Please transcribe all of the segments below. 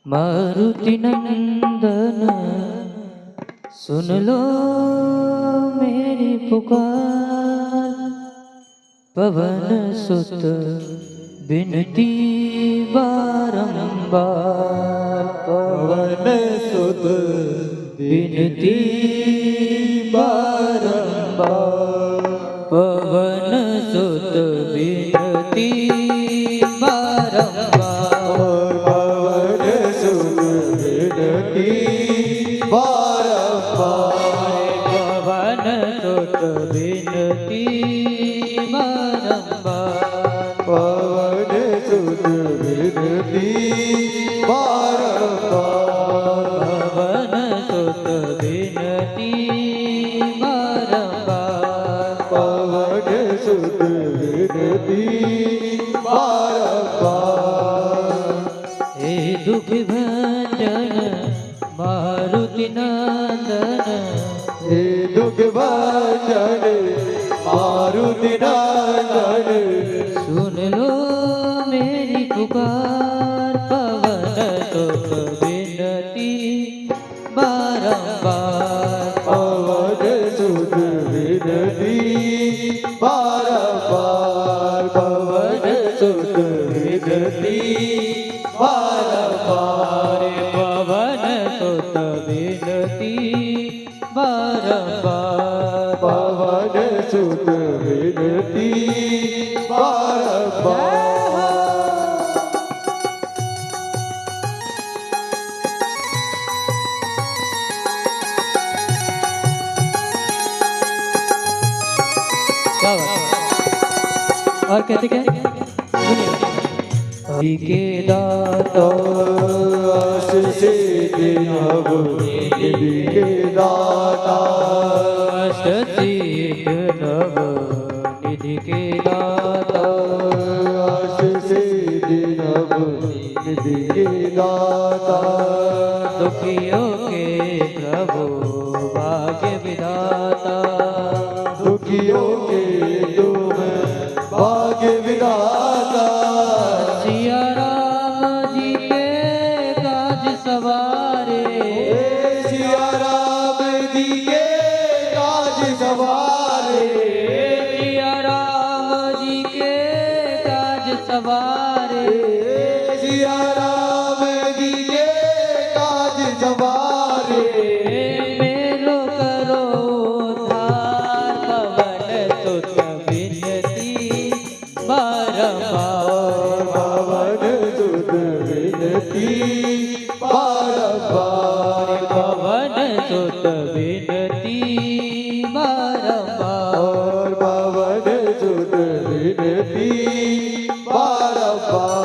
मारुति नंदन सुन लो मेरी पुकार, पवन सुत बिनती बारंबार, पवन सुत बिनती बारंबार, पवन सुत बिनती बारंबार, पवन सुत बिनती बारंबार, पवन सुत बिनती बारंबार, पवन सुत बिनती बारंबार, पवन सुत बिनती बारंबार, पवन सुत बिनती बारंबार। हे दुख भंजन मारुति नंदन, हे दुख भंजन मारुति नंदन, सुन लो मेरी पुकार, पवन सुत बिनती बारंबार, पवन सुत बिनती बारंबार, पवन सुत बिनती बारंबार, पवन सुत बिनती बारंबार, पवन सुत बिनती बारंबार। क्या बात है? और कहते क्या सुनिए, हरि के दाता आशीष नव निधि के दाता, अष्टसिद्ध नव निधि के दाता, आशीष नव निधि के दाता, दुखियों के प्रभु भाग्य विधाता, दुखियों के तुम भाग्य विधाता, सिया राम जी के काज सवारे, सिया राम जी के काज सवारे, सिया राम जी के काज सवारे, सिया राम जी के काज सवारे, मेलो करो उद्धार, पवन सुत बिनती बारंबार, पवन सुत बिनती बारंबार, पवन सुत बिनती बारंबार, पवन सुत बिनती बारंबार।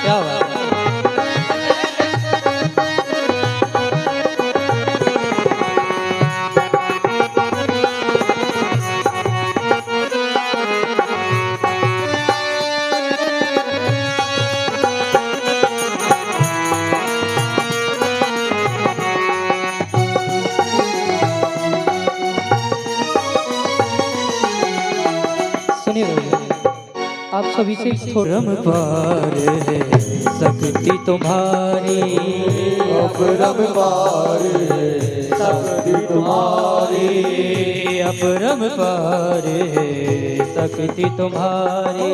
क्या बात है? सुनिए भैया, आप सभी से थोड़ा पार है शक्ति तुम्हारी, अपरम पार शक्ति तुम्हारी, अपरम पार है शक्ति तुम्हारी,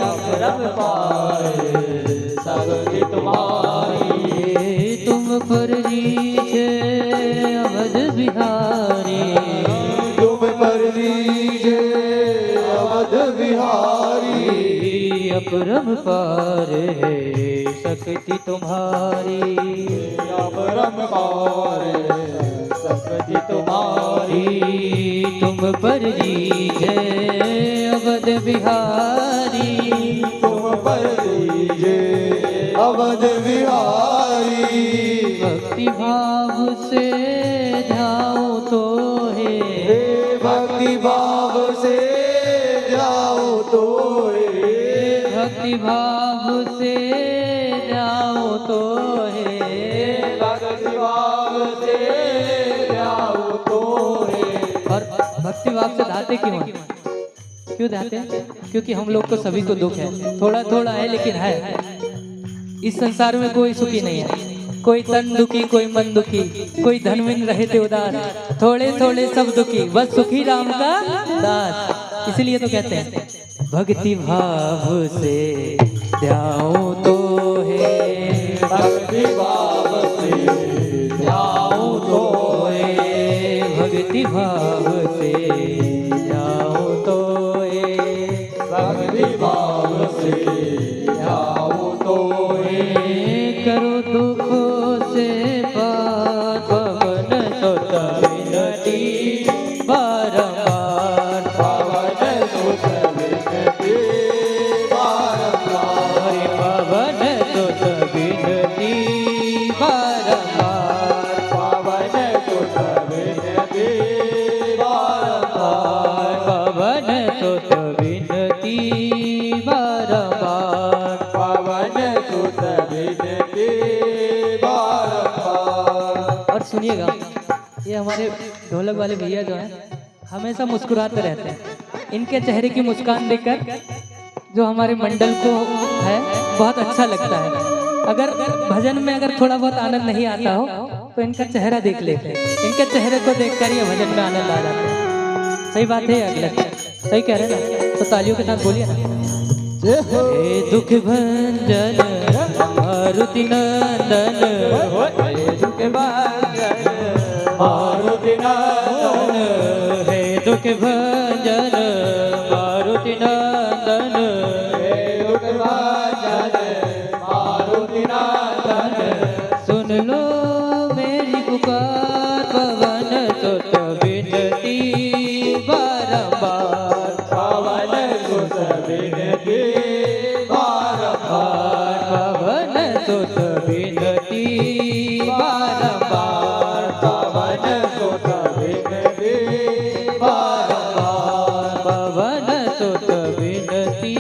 अपरम पार शक्ति तुम्हारी, तुम पर रीझे अवध बिहारी, तुम पर लीजे अवध बिहारी, अपरम पार है शक्ति तुम्हारी, अपरम पार शक्ति तुम्हारी, तुम पर रीझे अवध बिहारी, तुम पर लीजे अवध बिहारी, भक्ति भाव से ध्याऊं तो है, भक्ति भाव से जाओ तो भक्ति भाव से ध्याऊं तो है, भक्ति भाव से जाओ तो और भक्ति भाव से धाते क्यों हैं? क्यों धाते हैं? क्योंकि हम लोग को सभी को दुख है, थोड़ा थोड़ा है लेकिन है। इस संसार में कोई सुखी नहीं है, कोई तन दुखी, कोई मन दुखी, कोई धनविन रहे थे उदास, थोड़े थोड़े सब दुखी, बस सुखी राम का दास। इसलिए तो कहते हैं भक्ति भाव से ध्याऊं तो है, भक्ति भाव से जाओ तो भक्ति भाव से ध्याऊं तो भक्ति भाव से जाओ तो करो दुखों से पार पवन सुत विनती बारंबार, पवन सुत विनती बारंबार, हरि पवन सुत विनती बारंबार, पवन सुत विनती बारंबार, पवन सुत विनती बारंबार। पवन सुत विनती बारंबार। और सुनिएगा, ये हमारे ढोलक वाले भैया जो हैं हमेशा मुस्कुराते रहते हैं। इनके चेहरे की मुस्कान देखकर जो हमारे मंडल को है बहुत अच्छा लगता है। अगर भजन में अगर थोड़ा बहुत आनंद नहीं आता हो तो इनका चेहरा देख लेते हैं, इनके चेहरे को देखकर ये भजन में आनंद आ जाता है। सही बात है या गलत? सही कह रहे हैं ना? तो तालियों के साथ बोलिए ना। हे दुख भंजन मारुति नंदन, हे दुख भंजन मारुति नंदन, हे दुख भंजन मारुति नंदन, हे दुख भंजन मारुति नंदन, सुन लो मेरी पुकार पवन सुत विनती बारंबार, पवन सुत विनती बारंबार, पवन सुत विनती बारंबार, पवन सुत विनती बारंबार, पवन सुत विनती